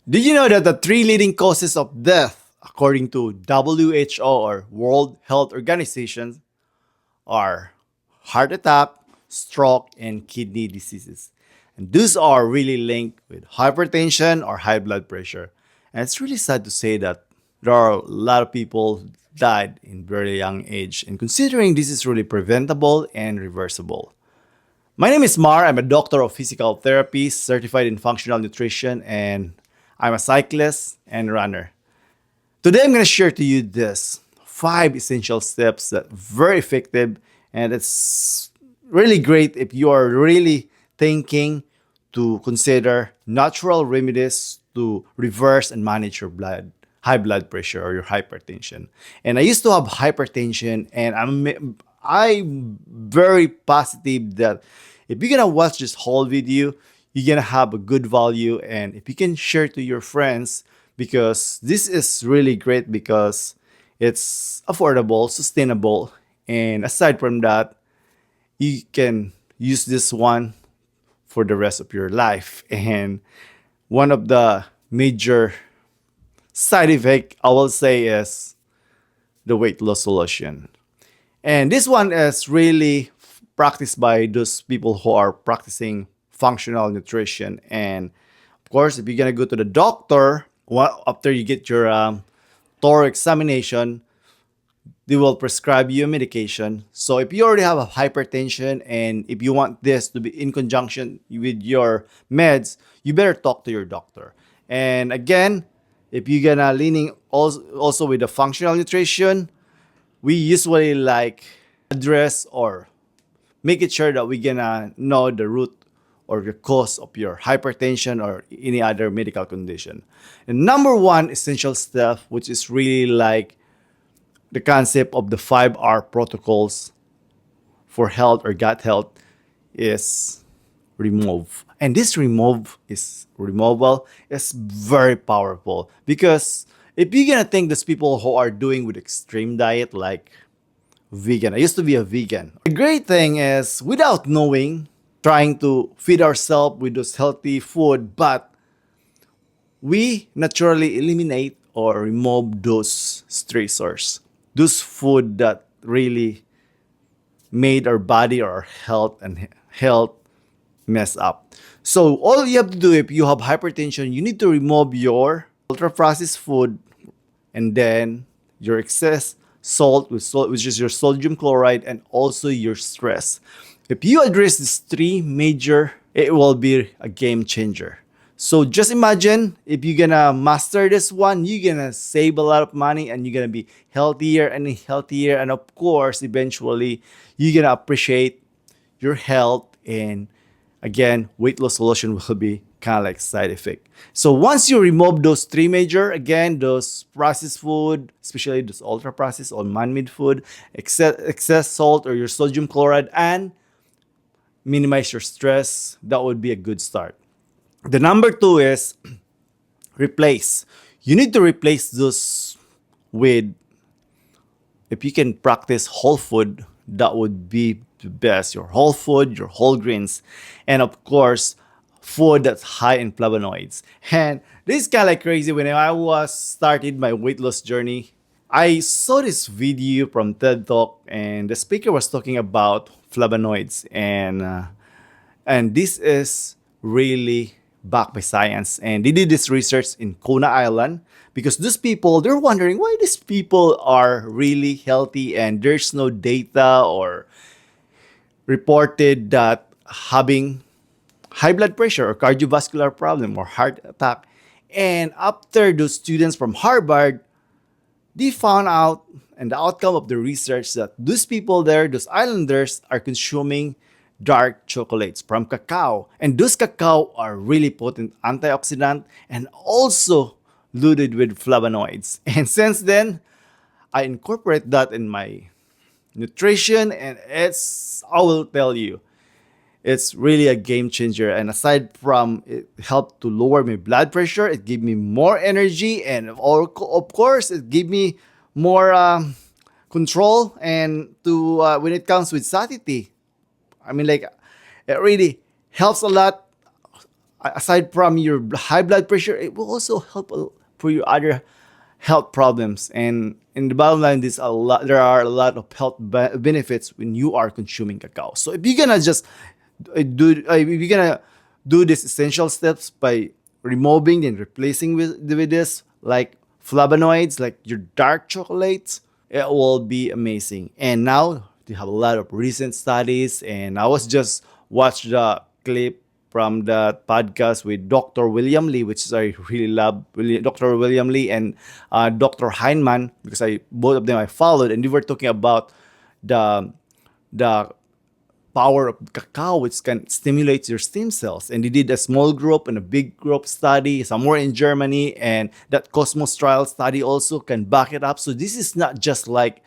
Did you know that the three leading causes of death, according to WHO or World Health Organization, are heart attack, stroke, and kidney diseases? And these are really linked with hypertension or high blood pressure. And it's really sad to say that there are a lot of people died in very young age. And considering this is really preventable and reversible. My name is Mar. I'm a doctor of physical therapy, certified in functional nutrition, and I'm a cyclist and runner. Today, I'm going to share to you this five essential steps that are very effective, and it's really great if you are really thinking to consider natural remedies to reverse and manage your high blood pressure or your hypertension. And I used to have hypertension, and I'm very positive that if you're gonna watch this whole video, you're gonna have a good value, and if you can share to your friends, because this is really great because it's affordable, sustainable, and aside from that, you can use this one for the rest of your life. And one of the major side effect I will say is the weight loss solution. And this one is really practiced by those people who are practicing functional nutrition. And of course, if you're gonna go to the doctor, after you get your thorough examination, they will prescribe you a medication. So if you already have a hypertension and if you want this to be in conjunction with your meds, you better talk to your doctor. And again, if you're gonna leaning also with the functional nutrition, we usually like address or make it sure that we're gonna know the root or the cause of your hypertension or any other medical condition. And number one essential step, which is really like the concept of the 5R protocols for health or gut health, is remove. And this removal is very powerful because if you're gonna think those people who are doing with extreme diet like vegan, I used to be a vegan. The great thing is without knowing, trying to feed ourselves with those healthy food, but we naturally eliminate or remove those stressors, those food that really made our body or our health mess up. So all you have to do if you have hypertension, you need to remove your ultra processed food and then your excess salt, which is your sodium chloride, and also your stress. If you address these three major, it will be a game changer. So just imagine if you're gonna master this one, you're gonna save a lot of money and you're gonna be healthier and healthier. And of course, eventually, you're gonna appreciate your health. And again, weight loss solution will be kind of like side effect. So once you remove those three major, again, those processed food, especially those ultra processed or man-made food, excess salt or your sodium chloride, and minimize your stress, that would be a good start. The number two is replace. You need to replace those with, if you can practice whole food, that would be the best. Your whole food, your whole grains, and of course, food that's high in flavonoids. And this is kind of like crazy. When I was started my weight loss journey, I saw this video from TED Talk, and the speaker was talking about flavonoids, and this is really backed by science. And they did this research in Kona Island because these people, they're wondering why these people are really healthy and there's no data or reported that having high blood pressure or cardiovascular problem or heart attack. And after those students from Harvard, they found out, and the outcome of the research, that those people there, those islanders, are consuming dark chocolates from cacao. And those cacao are really potent antioxidant and also loaded with flavonoids. And since then, I incorporate that in my nutrition, and I will tell you, it's really a game changer. And aside from it helped to lower my blood pressure, it gave me more energy, and of course, it gave me more control. And to when it comes with satiety, I mean, like, it really helps a lot aside from your high blood pressure, it will also help for your other health problems. And in the bottom line, there are a lot of health benefits when you are consuming cacao. So if you're gonna just if you're gonna do these essential steps by removing and replacing with this, like flavonoids, like your dark chocolates, it will be amazing. And now they have a lot of recent studies, and I was just watched the clip from the podcast with Dr. William Lee, which I really love, Dr. William Lee and Dr. Heinemann, because I both of them I followed, and they were talking about the the power of cacao, which can stimulate your stem cells. And they did a small group and a big group study somewhere in Germany, and that Cosmos trial study also can back it up. So this is not just like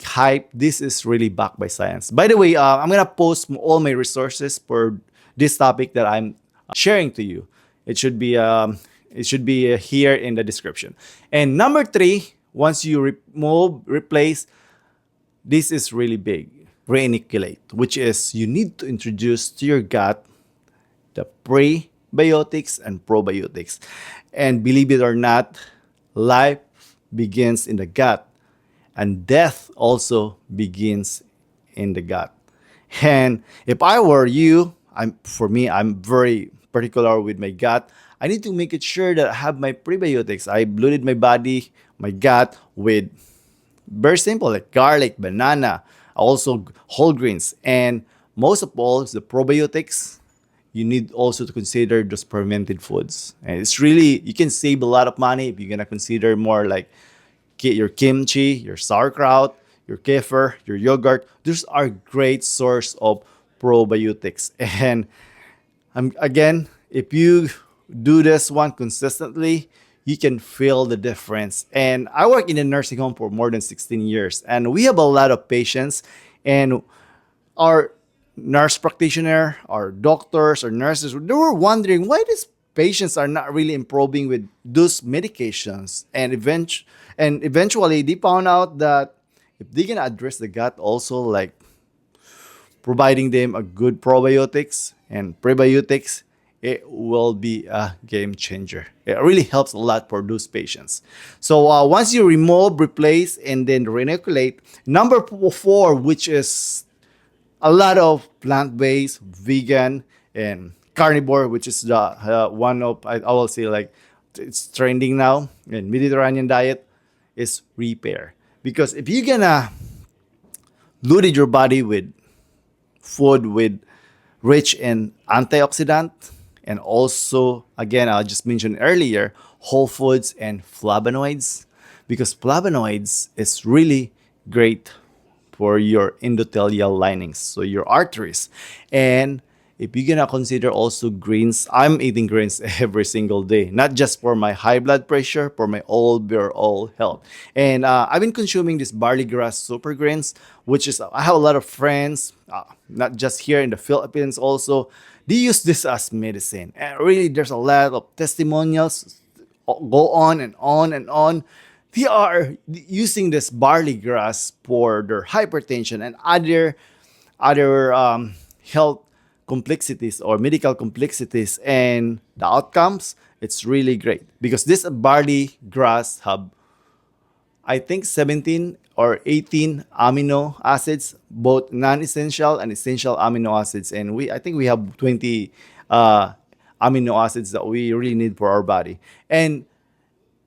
hype. This is really backed by science. By the way, I'm gonna post all my resources for this topic that I'm sharing to you. It should be here in the description. And number three, once you replace, this is really big. Reinoculate, which is you need to introduce to your gut the prebiotics and probiotics. And believe it or not, life begins in the gut, and death also begins in the gut. And if I were you, I'm very particular with my gut. I need to make it sure that I have my prebiotics. I loaded my body, my gut with very simple, like garlic, banana, also whole grains, and most of all, the probiotics. You need also to consider those fermented foods, and it's really you can save a lot of money if you're gonna consider more like your kimchi, your sauerkraut, your kefir, your yogurt. Those are great source of probiotics, and again, if you do this one consistently, you can feel the difference. And I work in a nursing home for more than 16 years, and we have a lot of patients, and our nurse practitioner, our doctors, our nurses, they were wondering why these patients are not really improving with those medications. And eventually they found out that if they can address the gut also, like providing them a good probiotics and prebiotics, it will be a game changer. It really helps a lot for those patients. So once you remove, replace, and then reinoculate, number four, which is a lot of plant-based, vegan, and carnivore, which is the one of I will say like it's trending now in Mediterranean diet, is repair. Because if you're gonna loaded your body with food with rich in antioxidant, and also again I just mentioned earlier whole foods and flavonoids, because flavonoids is really great for your endothelial linings, so your arteries. And if you're gonna consider also greens, I'm eating greens every single day, not just for my high blood pressure, for my overall health. And I've been consuming this barley grass super greens, which is I have a lot of friends, not just here in the Philippines, also they use this as medicine. And really, there's a lot of testimonials go on and on and on. They are using this barley grass for their hypertension and other health complexities or medical complexities, and the outcomes, it's really great because this barley grass have I think 17 or 18 amino acids, both non-essential and essential amino acids, and I think we have 20 amino acids that we really need for our body. And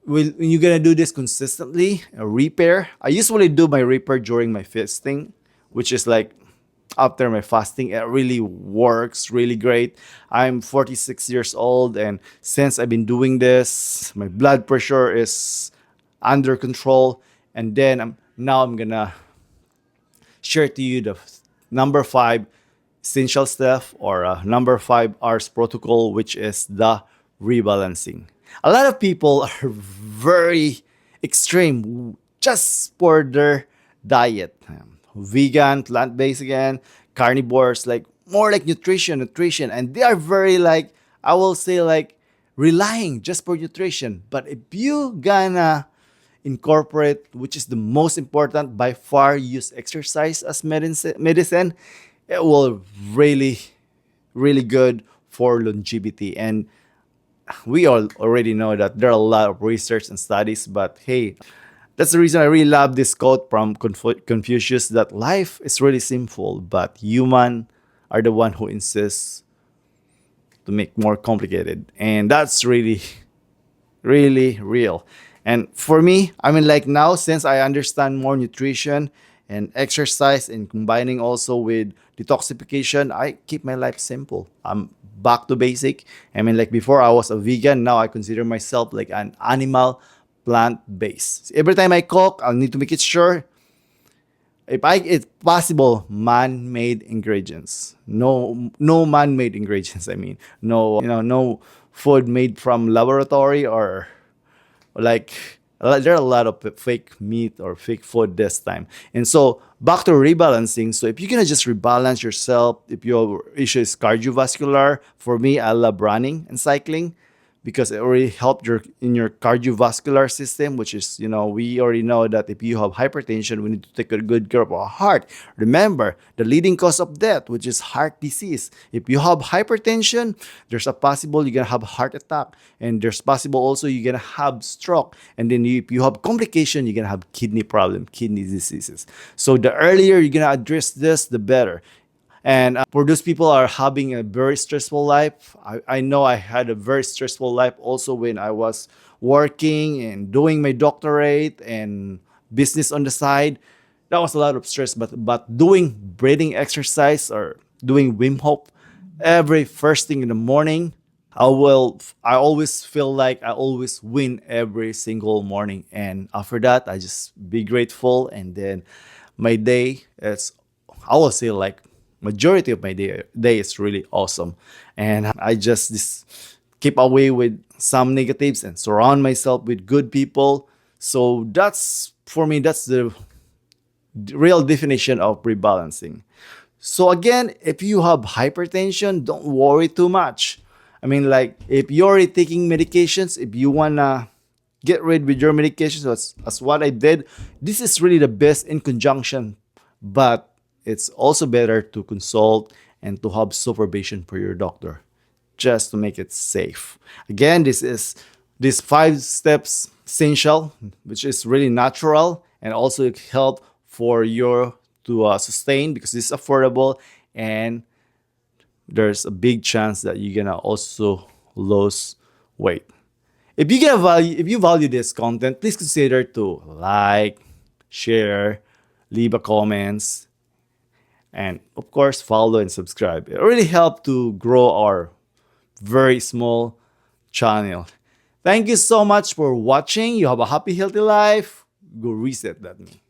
when you're gonna do this consistently, a repair. I usually do my repair during my fasting, which is like after my fasting. It really works really great. I'm 46 years old, and since I've been doing this, my blood pressure is under control. And then I'm gonna share to you the number five essential stuff, or number 5 hours protocol, which is the rebalancing. A lot of people are very extreme just for their diet. Vegan, plant-based again, carnivores, like more like nutrition, and they are very like I will say like relying just for nutrition. But if you gonna incorporate, which is the most important by far, use exercise as medicine, it will really, really good for longevity. And we all already know that there are a lot of research and studies, but hey, that's the reason I really love this quote from Confucius, that life is really simple, but human are the one who insists to make more complicated. And that's really, really real. And for me, I mean, like now, since I understand more nutrition and exercise and combining also with detoxification, I keep my life simple. I'm back to basic. I mean, like before I was a vegan, now I consider myself like an animal plant based. Every time I cook, I'll need to make it sure if I it's possible man-made ingredients. No man-made ingredients, I mean. No, no food made from laboratory or like there are a lot of fake meat or fake food this time. And so back to rebalancing. So if you're gonna just rebalance yourself, if your issue is cardiovascular, for me, I love running and cycling because it already helped your in your cardiovascular system, which is, we already know that if you have hypertension, we need to take a good care of our heart. Remember the leading cause of death, which is heart disease. If you have hypertension, there's a possible you're gonna have heart attack, and there's possible also you're gonna have stroke, and then if you have complication, you're gonna have kidney problem, kidney diseases. So the earlier you're gonna address this, the better. And for those people are having a very stressful life, I know I had a very stressful life also when I was working and doing my doctorate and business on the side. That was a lot of stress, but doing breathing exercise or doing Wim Hof every first thing in the morning, I always feel like I always win every single morning. And after that, I just be grateful, and then my day is, I will say, like majority of my day is really awesome. And I just keep away with some negatives and surround myself with good people. So that's for me, that's the real definition of rebalancing. So again, if you have hypertension, don't worry too much. I mean, like if you're already taking medications, if you wanna get rid with your medications, as what I did, this is really the best in conjunction. But it's also better to consult and to have supervision for your doctor, just to make it safe. Again, this is these 5 steps essential, which is really natural and also help for your to sustain because it's affordable, and there's a big chance that you're gonna also lose weight. If you value this content, please consider to like, share, leave a comments, and of course follow and subscribe. It really helps to grow our very small channel. Thank you so much for watching. You have a happy, healthy life. Go reset that me.